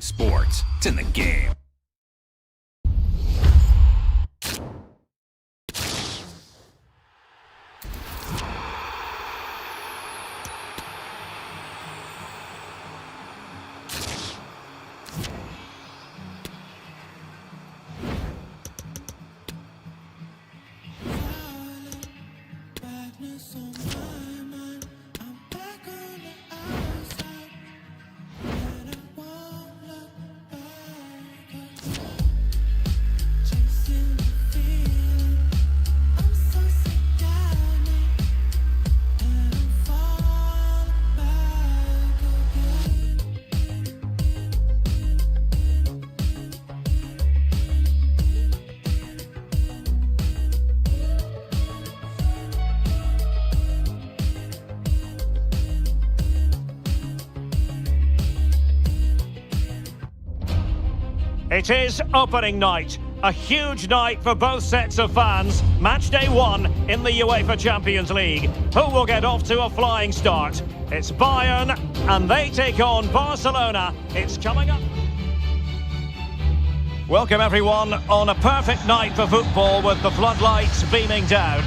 sports. It's in the game. It is opening night, a huge night for both sets of fans. Match day one in the UEFA Champions League. Who will get off to a flying start? It's Bayern, and they take on Barcelona. It's coming up. Welcome everyone on a perfect night for football with the floodlights beaming down.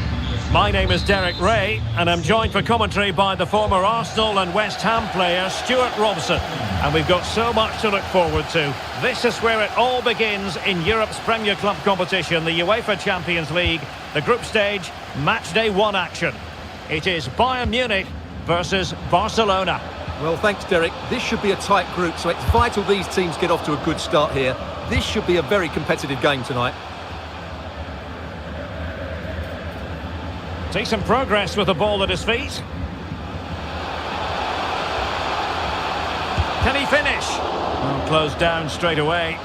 My name is Derek Ray, and I'm joined for commentary by the former Arsenal and West Ham player Stuart Robson. And we've got so much to look forward to. This is where it all begins in Europe's Premier Club competition, the UEFA Champions League, the group stage, match day one action. It is Bayern Munich versus Barcelona. Well, thanks, Derek. This should be a tight group, so it's vital these teams get off to a good start here. This should be a very competitive game tonight. Decent progress with the ball at his feet. Can he finish? Well, closed down straight away.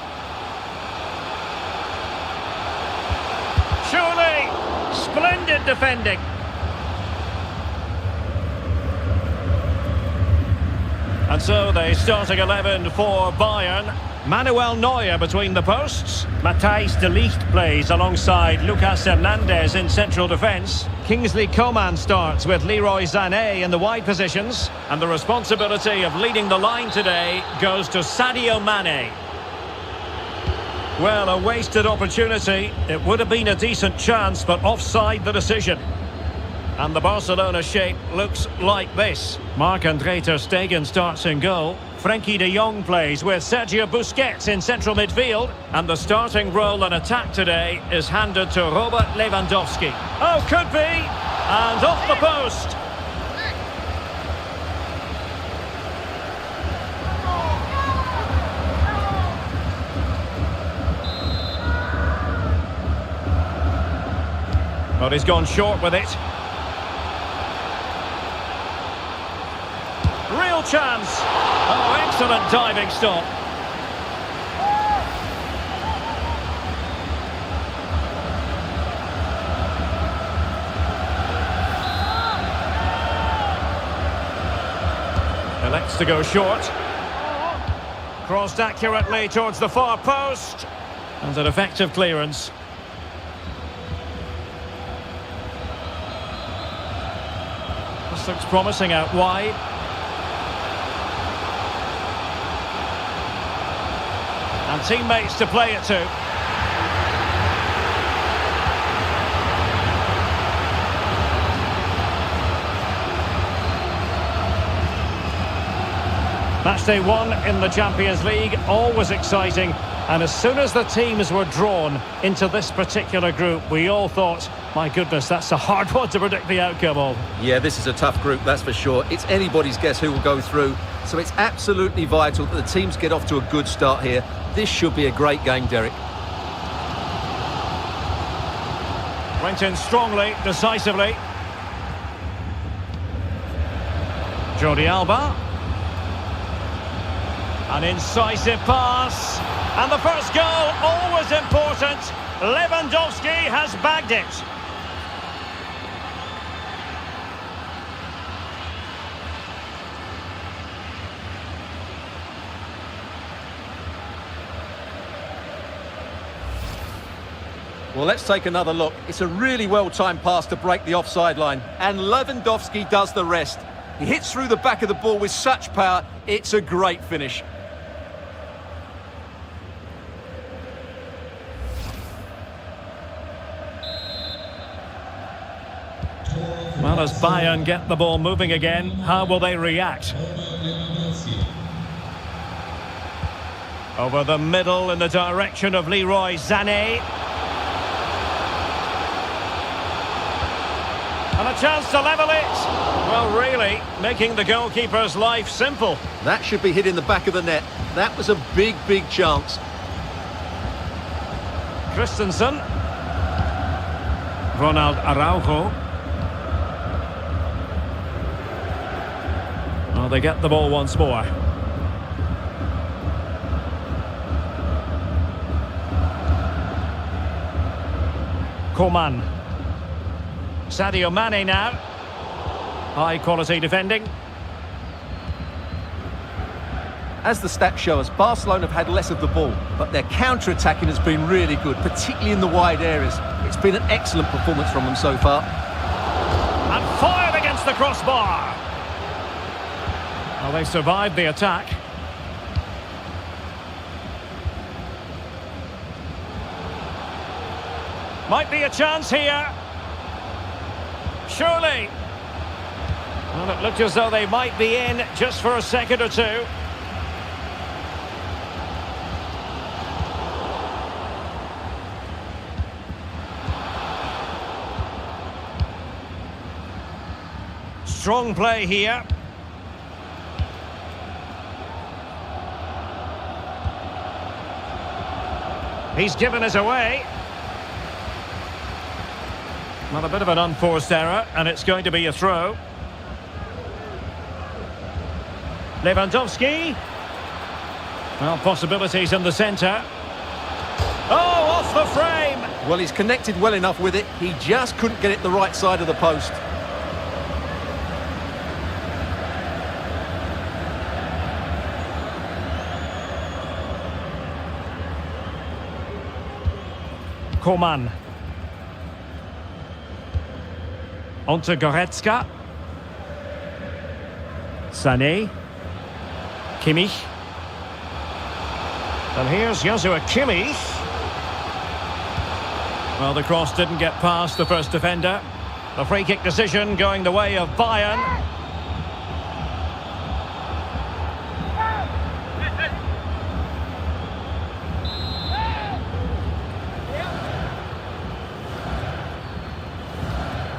Surely! Splendid defending. And so the starting 11 for Bayern. Manuel Neuer between the posts. Matthijs de Ligt plays alongside Lucas Hernandez in central defence. Kingsley Coman starts with Leroy Sané in the wide positions. And the responsibility of leading the line today goes to Sadio Mane. Well, a wasted opportunity. It would have been a decent chance, but offside the decision. And the Barcelona shape looks like this. Marc-André ter Stegen starts in goal. Frenkie de Jong plays with Sergio Busquets in central midfield. And the starting role in attack today is handed to Robert Lewandowski. Oh, could be! And off the post! But he's gone short with it. Real chance. Oh, excellent diving stop. Elects to go short. Crossed accurately towards the far post. And an effective clearance. This looks promising out wide. And teammates to play it to. Matchday one in the Champions League, always exciting. And as soon as the teams were drawn into this particular group, we all thought, my goodness, that's a hard one to predict the outcome of. Yeah, this is a tough group, that's for sure. It's anybody's guess who will go through. So it's absolutely vital that the teams get off to a good start here. This should be a great game, Derek. Went in strongly, decisively. Jordi Alba. An incisive pass. And the first goal, always important. Lewandowski has bagged it. Well, let's take another look. It's a really well-timed pass to break the offside line. And Lewandowski does the rest. He hits through the back of the ball with such power. It's a great finish. Well, as Bayern get the ball moving again, how will they react? Over the middle in the direction of Leroy Sané. And a chance to level it. Well, really, making the goalkeeper's life simple. That should be hit in the back of the net. That was a big, big chance. Christensen. Ronald Araujo. Well, they get the ball once more. Coman. Sadio Mane now. High quality defending. As the stats show us, Barcelona have had less of the ball, but their counter-attacking has been really good, particularly in the wide areas. It's been an excellent performance from them so far. And fired against the crossbar. Well, they survived the attack. Might be a chance here. Surely. Well, it looked as though they might be in just for a second or two. Strong play here. He's given us away. Well, a bit of an unforced error, and it's going to be a throw. Lewandowski. Well, possibilities in the centre. Oh, off the frame! Well, he's connected well enough with it. He just couldn't get it the right side of the post. Coman. Onto Goretzka. Sané. Kimmich. And here's Joshua Kimmich. Well, the cross didn't get past the first defender. The free kick decision going the way of Bayern.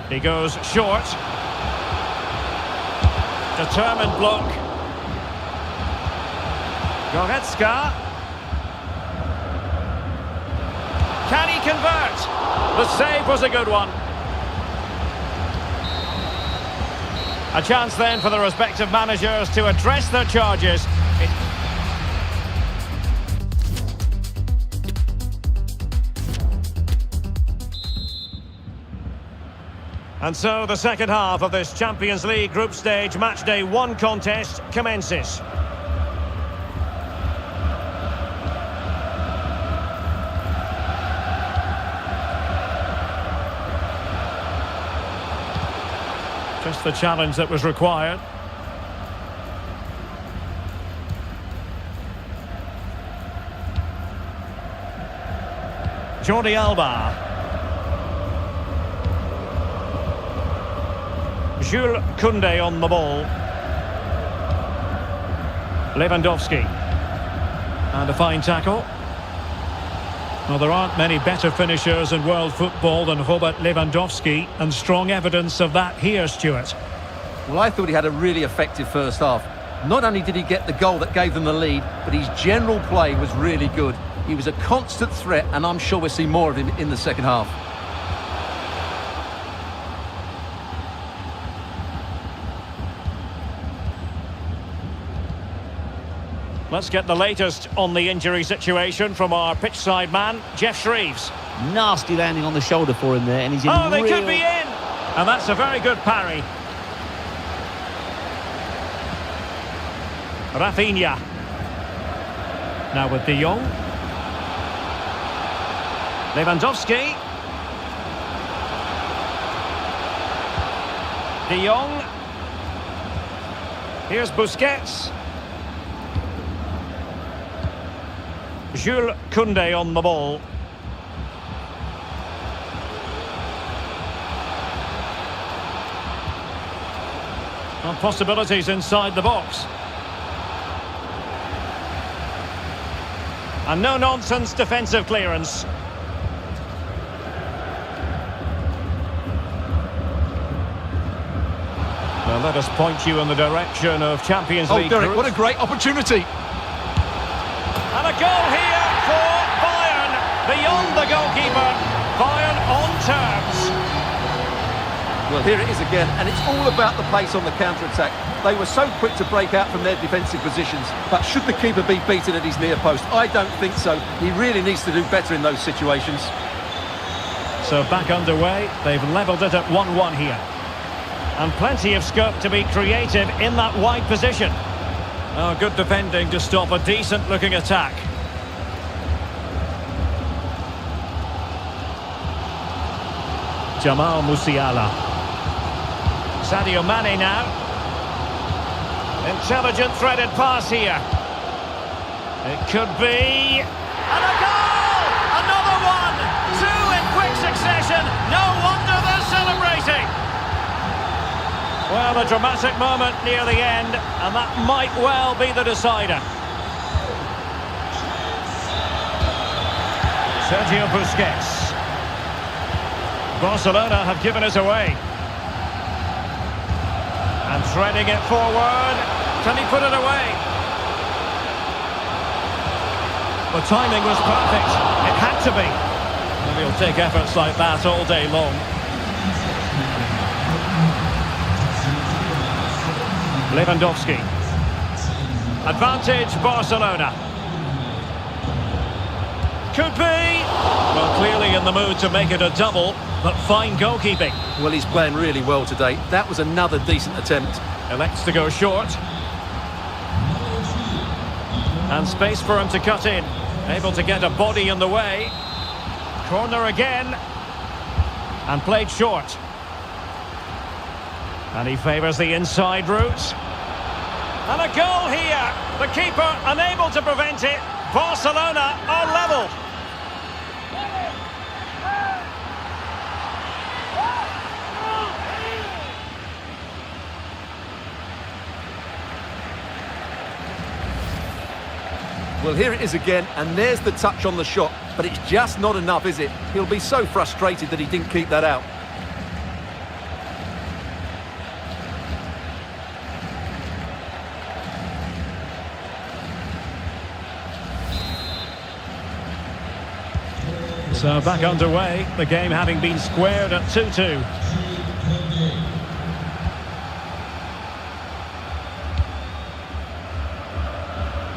He goes short. Determined block. Goretzka. Can he convert? The save was a good one. A chance then for the respective managers to address their charges. And so the second half of this Champions League group stage matchday 1 contest commences. Just the challenge that was required. Jordi Alba. Jules Koundé on the ball. Lewandowski. And a fine tackle. Well, there aren't many better finishers in world football than Robert Lewandowski, and strong evidence of that here, Stuart. Well, I thought he had a really effective first half. Not only did he get the goal that gave them the lead, but his general play was really good. He was a constant threat, and I'm sure we'll see more of him in the second half. Let's get the latest on the injury situation from our pitchside man, Jeff Shreeves. Nasty landing on the shoulder for him there, and he's in they could be in! And that's a very good parry. Rafinha. Now with De Jong. Lewandowski. De Jong. Here's Busquets. Jules Koundé on the ball. Well, possibilities inside the box. And no-nonsense defensive clearance. Well, let us point you in the direction of Champions League. Derek, groups. what a great opportunity. And a goal here for Bayern. Beyond the goalkeeper. Bayern on terms. Well, here it is again, and it's all about the pace on the counter-attack. They were so quick to break out from their defensive positions, but should the keeper be beaten at his near post? I don't think so. He really needs to do better in those situations. So back underway. They've levelled it at 1-1 here. And plenty of scope to be creative in that wide position. Oh, good defending to stop a decent-looking attack. Jamal Musiala. Sadio Mane now. Intelligent threaded pass here. It could be... And a goal! Another one! Two in quick succession. No wonder they're celebrating. Well, a dramatic moment near the end, and that might well be the decider. Sergio Busquets. Barcelona have given it away. And threading it forward. Can he put it away? The timing was perfect. It had to be. And he'll take efforts like that all day long. Lewandowski. Advantage Barcelona. Could be. Well, clearly in the mood to make it a double, but fine goalkeeping. Well, he's playing really well today. That was another decent attempt. Elects to go short. And space for him to cut in. Able to get a body in the way. Corner again. And played short. And he favours the inside route. And a goal here. The keeper unable to prevent it. Barcelona are level. Well, here it is again, and there's the touch on the shot, but it's just not enough, is it? He'll be so frustrated that he didn't keep that out. So back underway, the game having been squared at 2-2.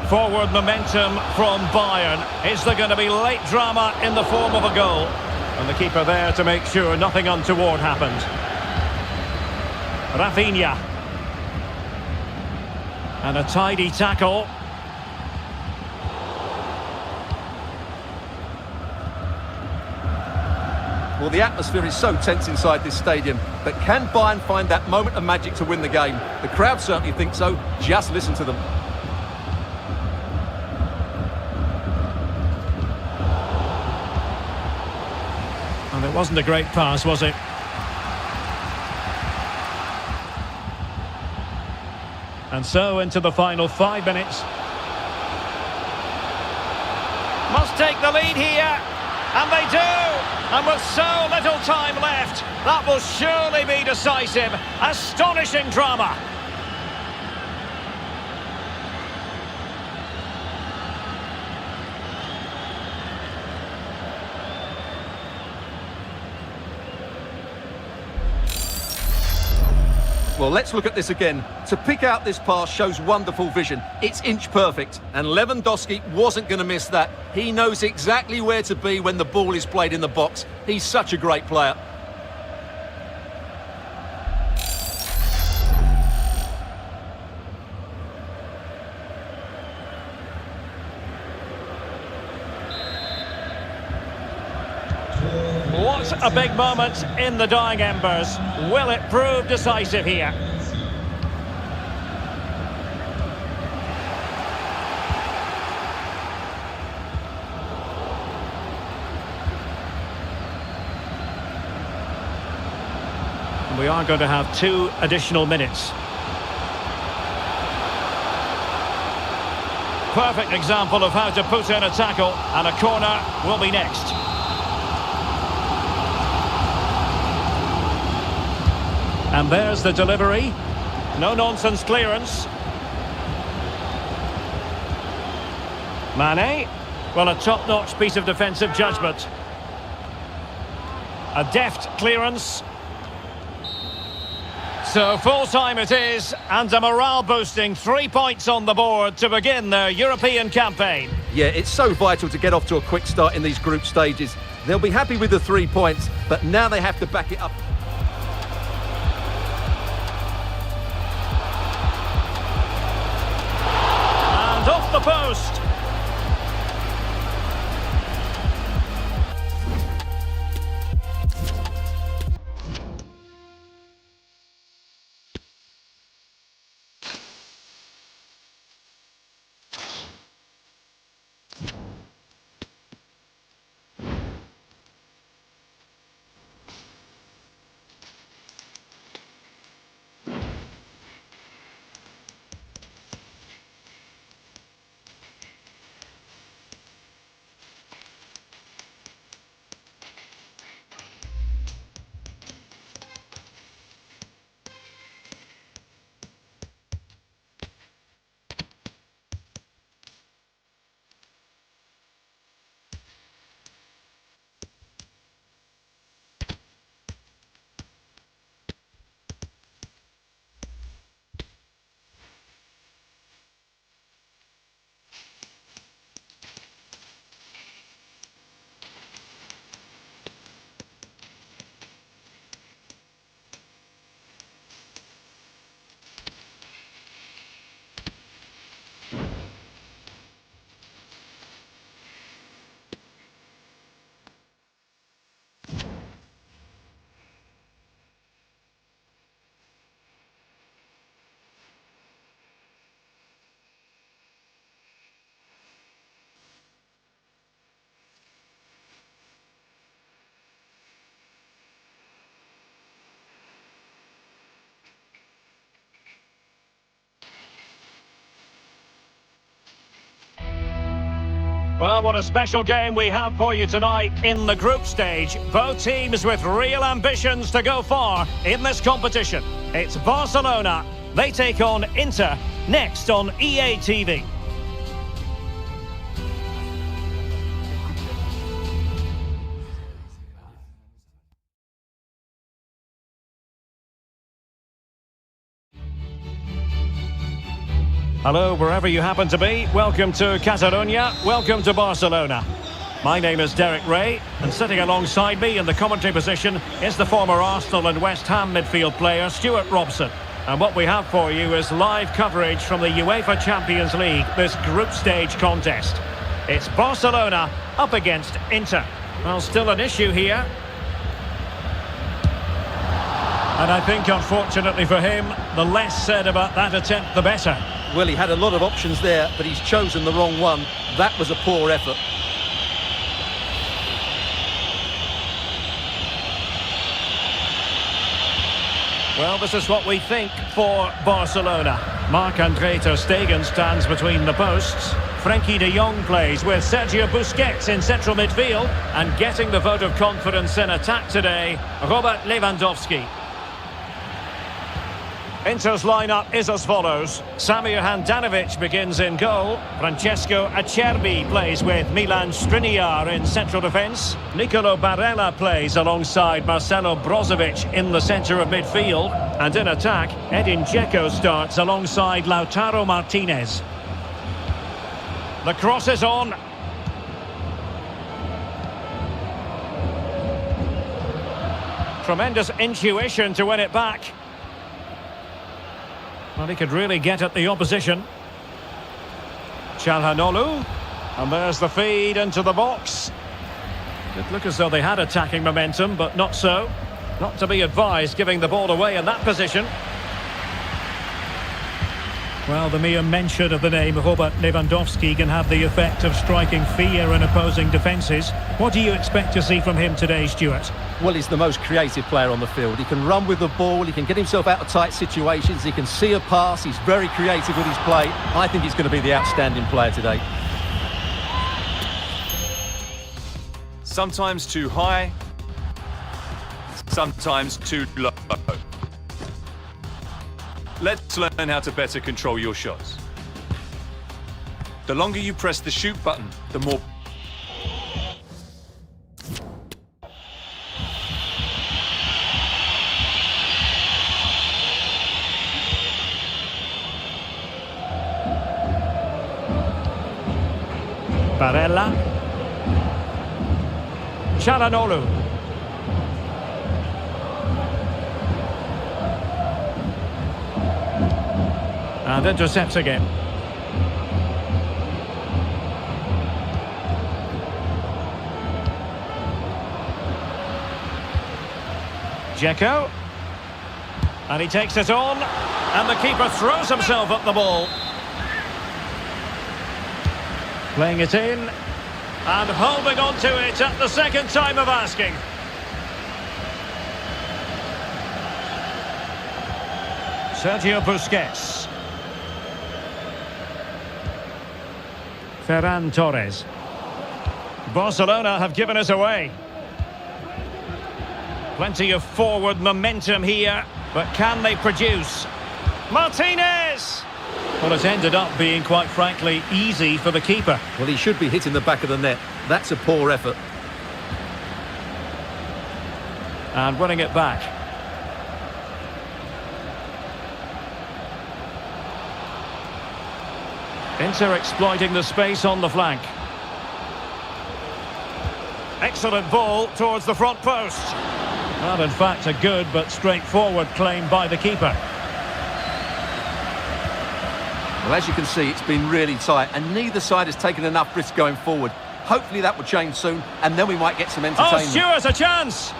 Forward momentum from Bayern. Is there going to be late drama in the form of a goal? And the keeper there to make sure nothing untoward happened. Rafinha. And a tidy tackle. Well, the atmosphere is so tense inside this stadium, but can Bayern find that moment of magic to win the game? The crowd certainly think so. Just listen to them. And it wasn't a great pass, was it? And so into the final 5 minutes. Must take the lead here. And they do. And with so little time left, that will surely be decisive. Astonishing drama. Well, let's look at this again. To pick out this pass shows wonderful vision. It's inch perfect, and Lewandowski wasn't going to miss that. He knows exactly where to be when the ball is played in the box. He's such a great player. What a big moment in the dying embers. Will it prove decisive here? We are going to have 2 additional minutes. perfect example of how to put in a tackle, and a corner will be next. And there's the delivery. No-nonsense clearance. Mane. Well, a top-notch piece of defensive judgment. A deft clearance. So full-time it is, and a morale-boosting 3 points on the board to begin their European campaign. Yeah, it's so vital to get off to a quick start in these group stages. They'll be happy with the 3 points, but now they have to back it up. And off the post. Well, what a special game we have for you tonight in the group stage. Both teams with real ambitions to go far in this competition. It's Barcelona. They take on Inter next on EA TV. Hello, wherever you happen to be. Welcome to Catalonia. Welcome to Barcelona. My name is Derek Ray, and sitting alongside me in the commentary position is the former Arsenal and West Ham midfield player, Stuart Robson. And what we have for you is live coverage from the UEFA Champions League, this group stage contest. It's Barcelona up against Inter. Well, still an issue here. And I think, unfortunately for him, the less said about that attempt, the better. Well, he had a lot of options there, but he's chosen the wrong one. That was a poor effort. Well, this is what we think for Barcelona. Marc-Andre ter Stegen stands between the posts. Frenkie de Jong plays with Sergio Busquets in central midfield. And getting the vote of confidence in attack today, Robert Lewandowski. Inter's lineup is as follows. Samir Handanovic begins in goal. Francesco Acerbi plays with Milan Skriniar in central defence. Nicolo Barella plays alongside Marcelo Brozovic in the centre of midfield. And in attack, Edin Dzeko starts alongside Lautaro Martinez. The cross is on. Tremendous intuition to win it back. Well, he could really get at the opposition. Çalhanoğlu. And there's the feed into the box. It looked as though they had attacking momentum, but not so. Not to be advised giving the ball away in that position. Well, the mere mention of the name of Robert Lewandowski can have the effect of striking fear in opposing defences. What do you expect to see from him today, Stuart? Well, he's the most creative player on the field. He can run with the ball, he can get himself out of tight situations, he can see a pass, he's very creative with his play. I think he's going to be the outstanding player today. Sometimes too high, sometimes too low. Let's learn how to better control your shots. The longer you press the shoot button, the more... Barella. Çalhanoğlu. And intercepts again. Dzeko. And he takes it on. And the keeper throws himself at the ball. Playing it in. And holding on to it at the second time of asking. Sergio Busquets. Ferran Torres. Barcelona have given us away. Plenty of forward momentum here, but can they produce? Martinez! Well, it's ended up being, quite frankly, easy for the keeper. Well, he should be hitting the back of the net. That's a poor effort. And winning it back. Inter exploiting the space on the flank. Excellent ball towards the front post. Well, in fact, a good but straightforward claim by the keeper. Well, as you can see, it's been really tight, and neither side has taken enough risk going forward. Hopefully that will change soon, and then we might get some entertainment. Oh, Stuart, a chance!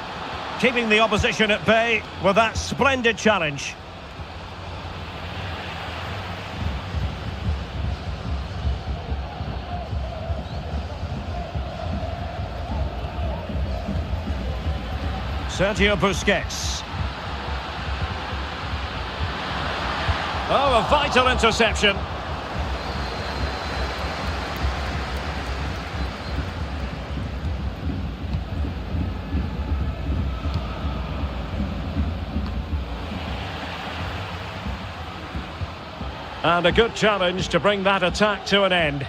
Keeping the opposition at bay with that splendid challenge. Sergio Busquets. Oh, a vital interception. And a good challenge to bring that attack to an end.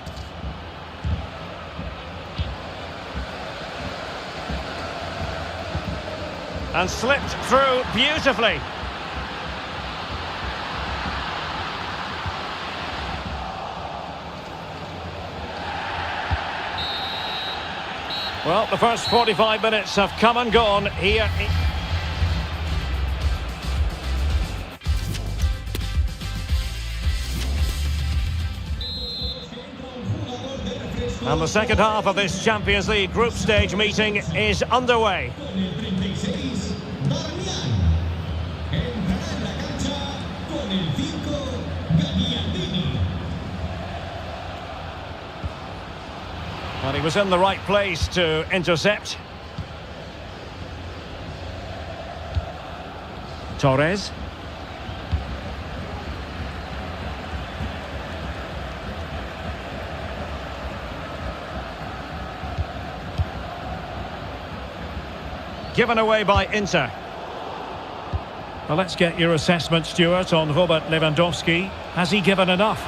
And slipped through beautifully. Well, the first 45 minutes have come and gone here. And the second half of this Champions League group stage meeting is underway. And he was in the right place to intercept. Torres. Given away by Inter. Well, let's get your assessment, Stuart, on Robert Lewandowski. Has he given enough?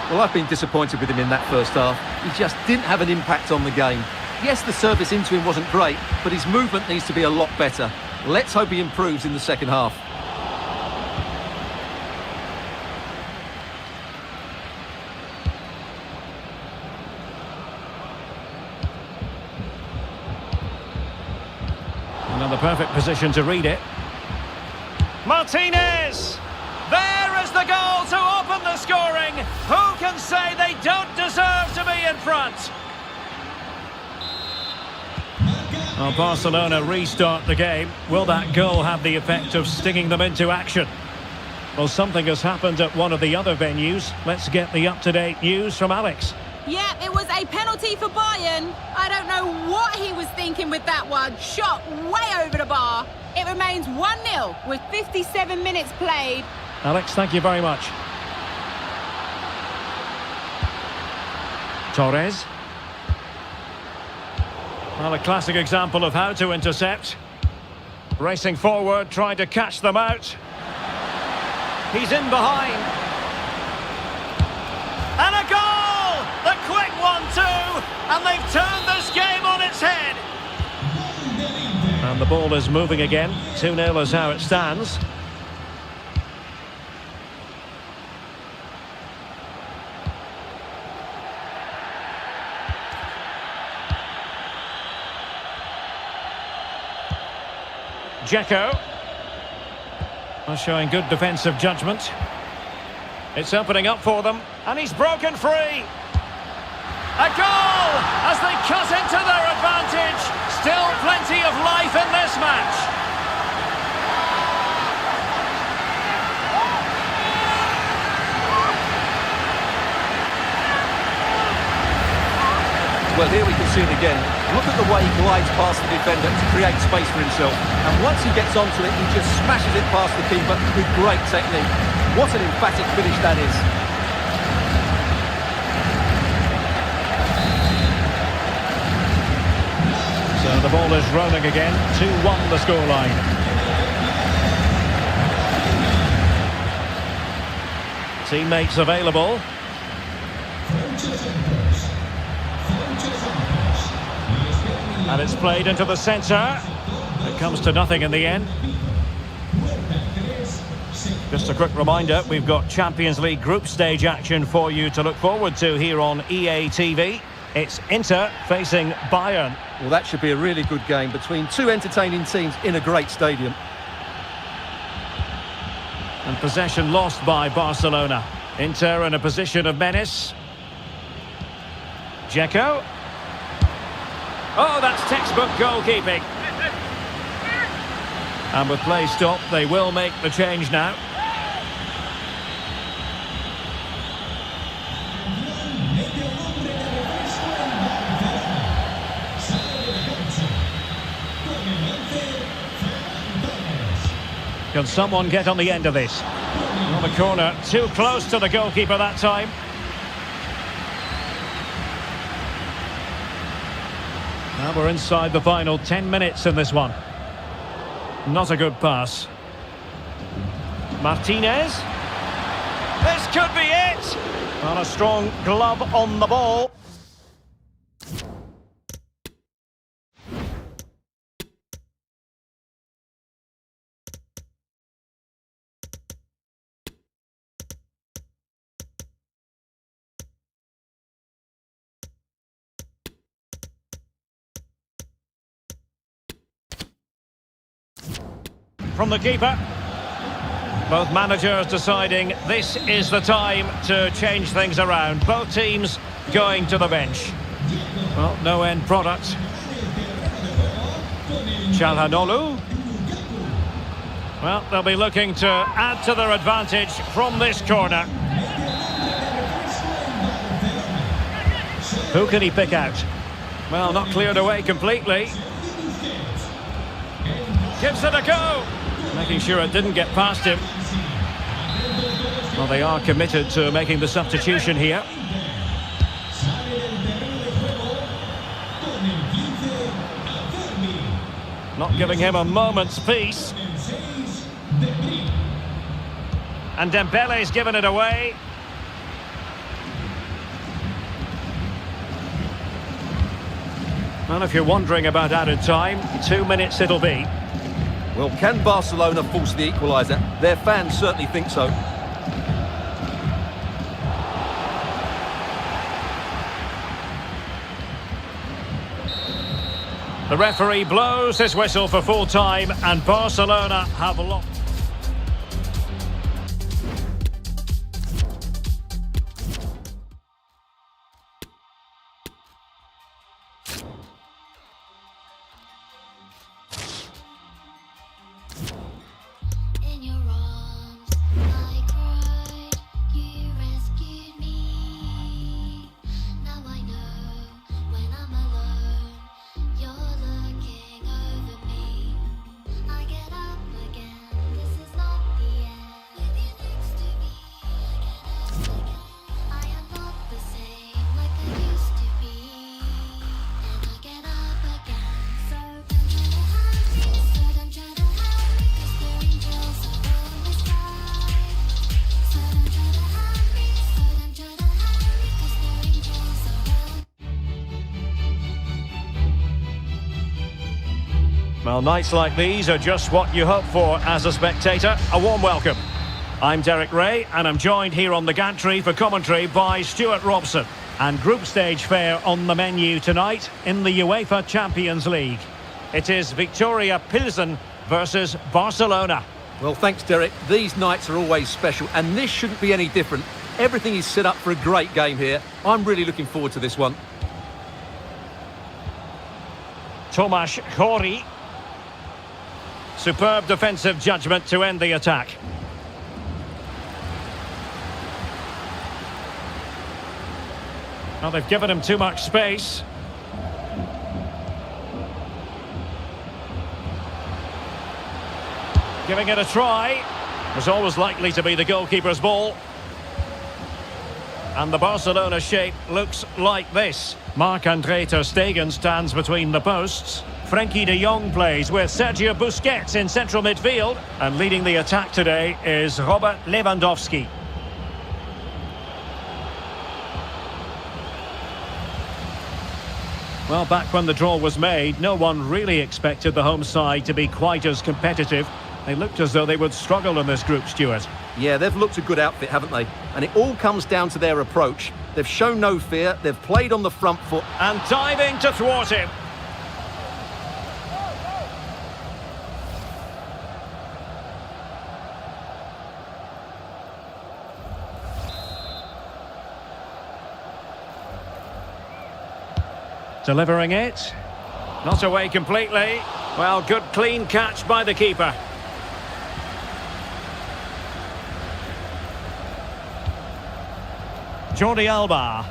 Well, I've been disappointed with him in that first half. He just didn't have an impact on the game. Yes, the service into him wasn't great, but his movement needs to be a lot better. Let's hope he improves in the second half. Another perfect position to read it. Martinez! There is the goal to open the scoring. Who can say they don't deserve to be in front? Well, Barcelona restart the game. Will that goal have the effect of stinging them into action? Well, something has happened at one of the other venues. Let's get the up-to-date news from Alex. Yeah, it was a penalty for Bayern. I don't know what he was thinking with that one. Shot way over the bar. It remains 1-0 with 57 minutes played. Alex, thank you very much. Torres. Well, a classic example of how to intercept. Racing forward, trying to catch them out. He's in behind. And a goal! The quick 1-2! And they've turned this game on its head. And the ball is moving again. 2-0 is how it stands. Dzeko. Showing good defensive judgment. It's opening up for them, and he's broken free. A goal as they cut into their advantage. Still plenty of life in this match. Well, here we can see it again. Look at the way he glides past the defender to create space for himself. And once he gets onto it, he just smashes it past the keeper with great technique. What an emphatic finish that is. So the ball is rolling again. 2-1 the scoreline. Teammates available. And it's played into the centre. It comes to nothing in the end. Just a quick reminder, we've got Champions League group stage action for you to look forward to here on EA TV. It's Inter facing Bayern. Well, that should be a really good game between two entertaining teams in a great stadium. And possession lost by Barcelona. Inter in a position of menace. Dzeko. Oh, that's textbook goalkeeping. And with play stopped, they will make the change now. Can someone get on the end of this? On the corner, too close to the goalkeeper that time. Now we're inside the final 10 minutes in this one. Not a good pass. Martinez. This could be it. Well, a strong glove on the ball. From the keeper. Both managers deciding this is the time to change things around. Both teams going to the bench. Well, no end product. Çalhanoğlu. Well, they'll be looking to add to their advantage from this corner. Who can he pick out? Well, not cleared away completely. Gives it a go. Making sure it didn't get past him. Well, they are committed to making the substitution here. Not giving him a moment's peace. And Dembele's given it away. Well, if you're wondering about added time, 2 minutes it'll be. Well, can Barcelona force the equaliser? Their fans certainly think so. The referee blows his whistle for full time, and Barcelona have lost. In your arms, Well, nights like these are just what you hope for as a spectator. A warm welcome. I'm Derek Ray, and I'm joined here on the gantry for commentary by Stuart Robson. And group stage fare on the menu tonight in the UEFA Champions League. It is Victoria Pilsen versus Barcelona. Well, thanks, Derek. These nights are always special, and this shouldn't be any different. Everything is set up for a great game here. I'm really looking forward to this one. Tomasz Chori. Superb defensive judgment to end the attack. Well, they've given him too much space. Giving it a try. Was always likely to be the goalkeeper's ball. And the Barcelona shape looks like this. Marc-Andre ter Stegen stands between the posts. Frenkie de Jong plays with Sergio Busquets in central midfield. And leading the attack today is Robert Lewandowski. Well, back when the draw was made, no one really expected the home side to be quite as competitive. They looked as though they would struggle in this group, Stuart. Yeah, they've looked a good outfit, haven't they? And it all comes down to their approach. They've shown no fear, they've played on the front foot. And diving to thwart him. Delivering it. Not away completely. Well, good clean catch by the keeper. Jordi Alba.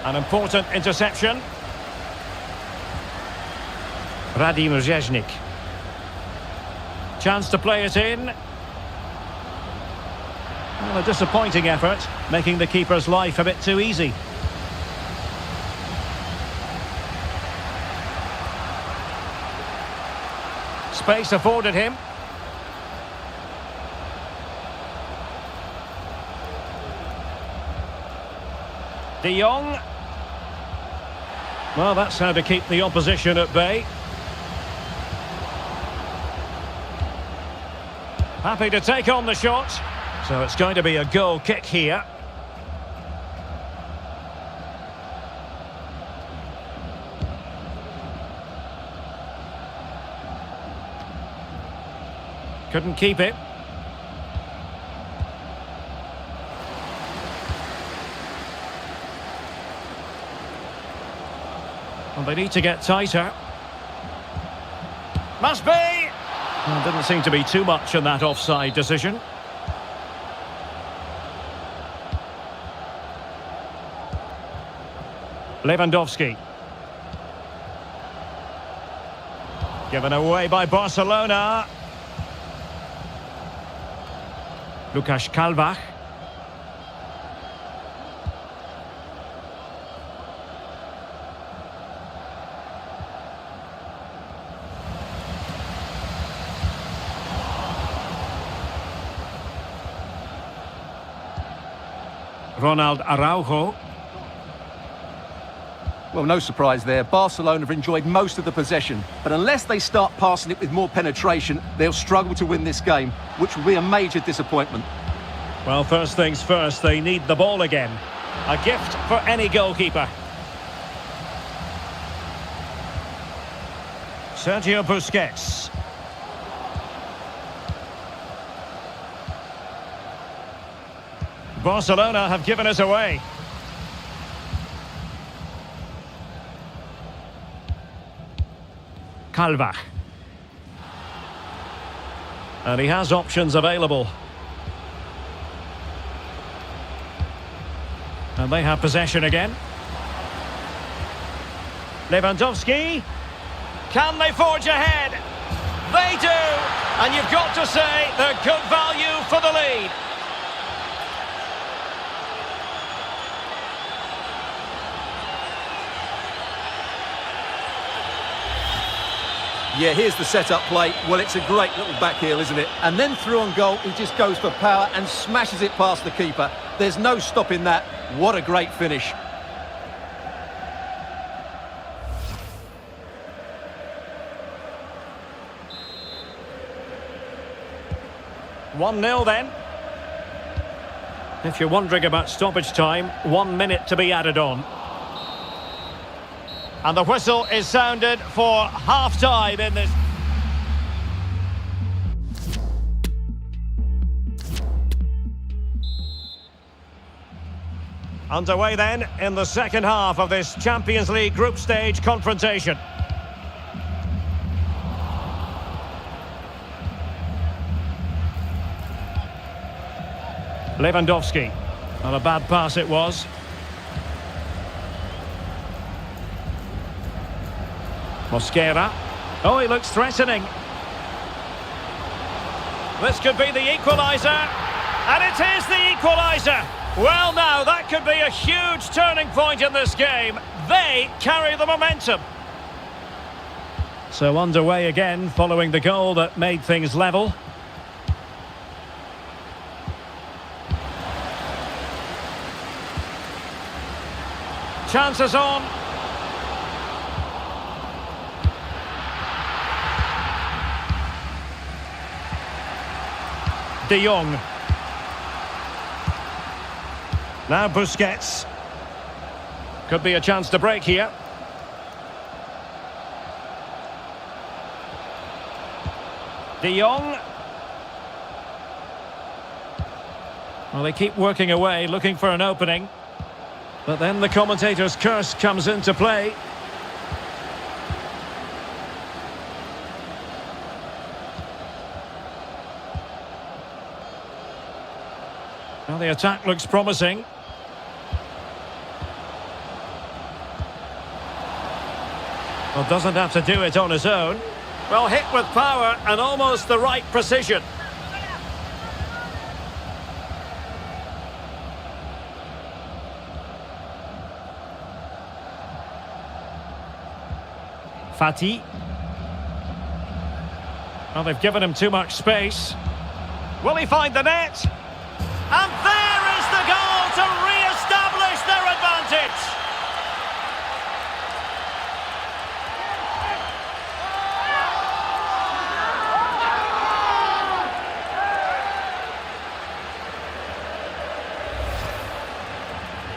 An important interception. Radim Rzeźnik. Chance to play it in. Well, a disappointing effort, making the keeper's life a bit too easy. Space afforded him. De Jong. Well, that's how to keep the opposition at bay. Happy to take on the shot. So it's going to be a goal kick here. Couldn't keep it. Well, they need to get tighter. Must be! Well, didn't seem to be too much in that offside decision. Lewandowski. Given away by Barcelona. Lukas Kalbach. Ronald Araujo. Well, no surprise there. Barcelona have enjoyed most of the possession, but unless they start passing it with more penetration, they'll struggle to win this game, which will be a major disappointment. Well, first things first, they need the ball again. A gift for any goalkeeper. Sergio Busquets. Barcelona have given us away. Kalbach. And he has options available. And they have possession again. Lewandowski. Can they forge ahead? They do! And you've got to say they're good value for the lead. Yeah, here's the set-up play. Well, it's a great little back heel, isn't it? And then through on goal, he just goes for power and smashes it past the keeper. There's no stopping that. What a great finish. 1-0 then. If you're wondering about stoppage time, 1 minute to be added on. And the whistle is sounded for half-time in this. Underway then in the second half of this Champions League group stage confrontation. Lewandowski. Not a bad pass it was. Mosquera. Oh, he looks threatening. This could be the equaliser. And it is the equaliser. Well, now, that could be a huge turning point in this game. They carry the momentum. So underway again, following the goal that made things level. Chances on. De Jong. Now Busquets. Could be a chance to break here. De Jong. Well, they keep working away, looking for an opening. But then the commentator's curse comes into play. Now the attack looks promising. Well, doesn't have to do it on his own. Well, hit with power and almost the right precision. Fati. Well, they've given him too much space. Will he find the net? And there is the goal to re-establish their advantage.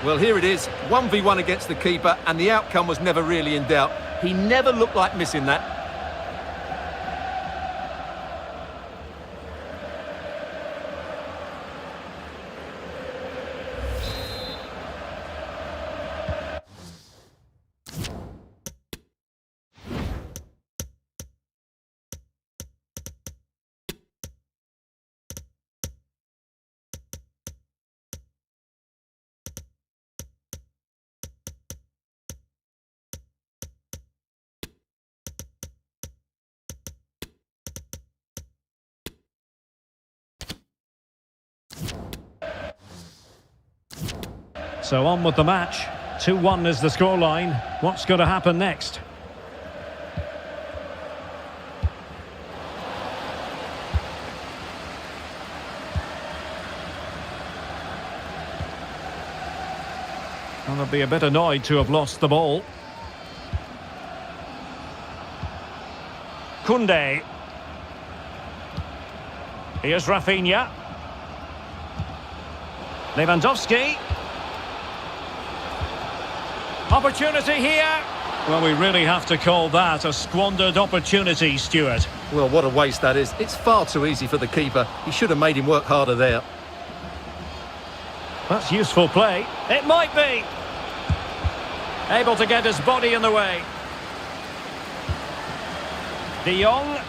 Well, here it is, 1v1 against the keeper, and the outcome was never really in doubt. He never looked like missing that. So on with the match. 2-1 is the scoreline. What's going to happen next? Well, they'll be a bit annoyed to have lost the ball. Koundé. Here's Rafinha. Lewandowski. Opportunity here. Well, we really have to call that a squandered opportunity, Stuart. Well, what a waste that is. It's far too easy for the keeper. He should have made him work harder there. That's useful play. It might be. Able to get his body in the way. De Jong.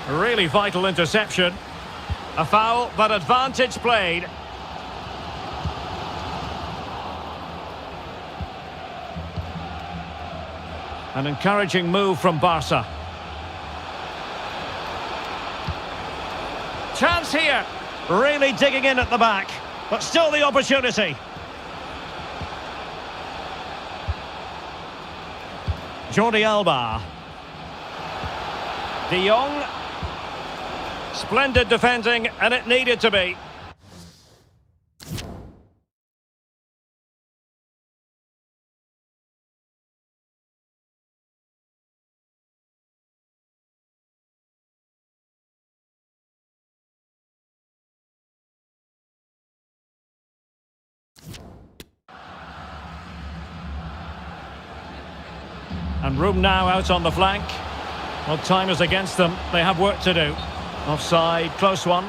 Really vital interception. A foul, but advantage played. An encouraging move from Barca. Chance here. Really digging in at the back. But still the opportunity. Jordi Alba. De Jong. Splendid defending, and it needed to be. And room now out on the flank. Well, time is against them. They have work to do. Offside, close one.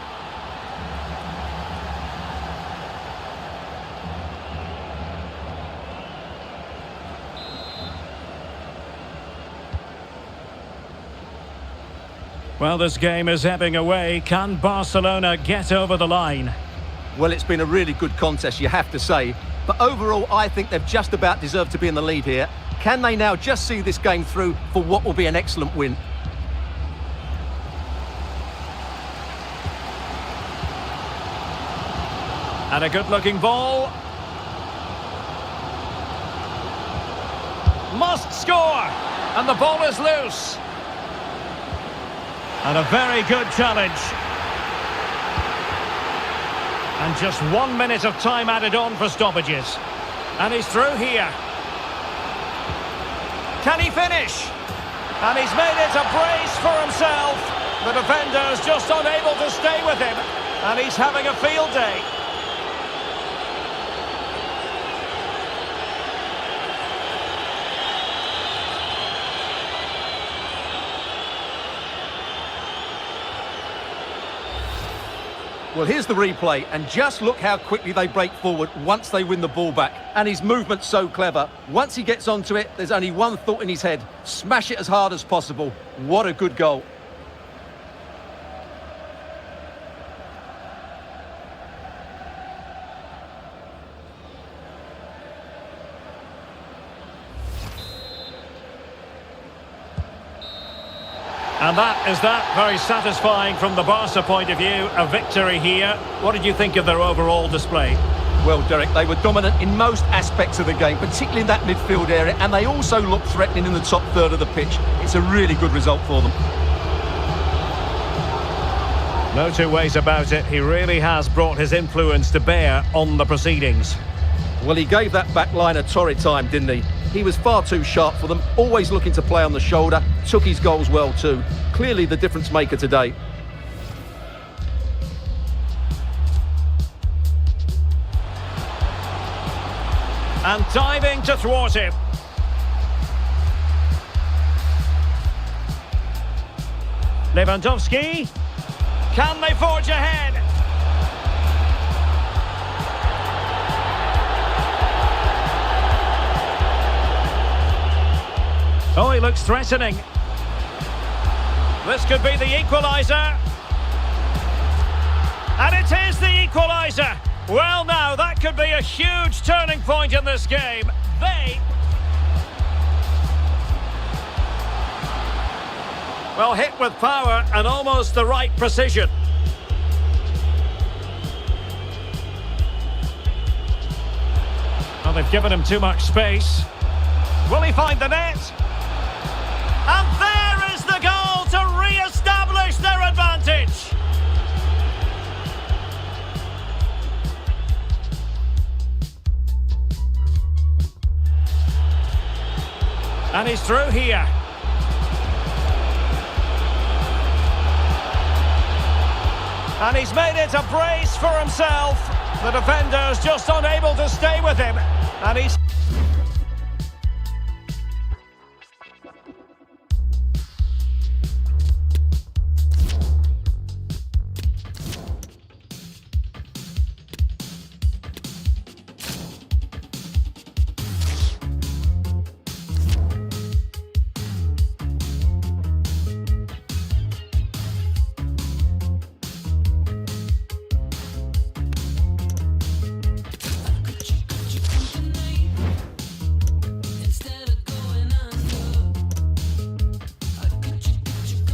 Well, this game is ebbing away. Can Barcelona get over the line? Well, it's been a really good contest, you have to say. But overall, I think they've just about deserved to be in the lead here. Can they now just see this game through for what will be an excellent win? And a good-looking ball. Must score! And the ball is loose. And a very good challenge. And just 1 minute of time added on for stoppages. And he's through here. Can he finish? And he's made it a brace for himself. The defender's just unable to stay with him. And he's having a field day. Well, here's the replay, and just look how quickly they break forward once they win the ball back. And his movement's so clever. Once he gets onto it, there's only one thought in his head. Smash it as hard as possible. What a good goal. And that is that. Very satisfying from the Barca point of view. A victory here. What did you think of their overall display? Well, Derek, they were dominant in most aspects of the game, particularly in that midfield area, and they also looked threatening in the top third of the pitch. It's a really good result for them. No two ways about it. He really has brought his influence to bear on the proceedings. Well, he gave that back line a torrid time, didn't he? He was far too sharp for them, always looking to play on the shoulder, took his goals well too. Clearly the difference maker today. And diving to thwart him. Lewandowski. Can they forge ahead? Oh, he looks threatening. This could be the equaliser. And it is the equaliser. Well, now, that could be a huge turning point in this game. Well, hit with power and almost the right precision. Well, they've given him too much space. Will he find the net? And there is the goal to re-establish their advantage. And he's through here. And he's made it a brace for himself. The defender's just unable to stay with him. And he's...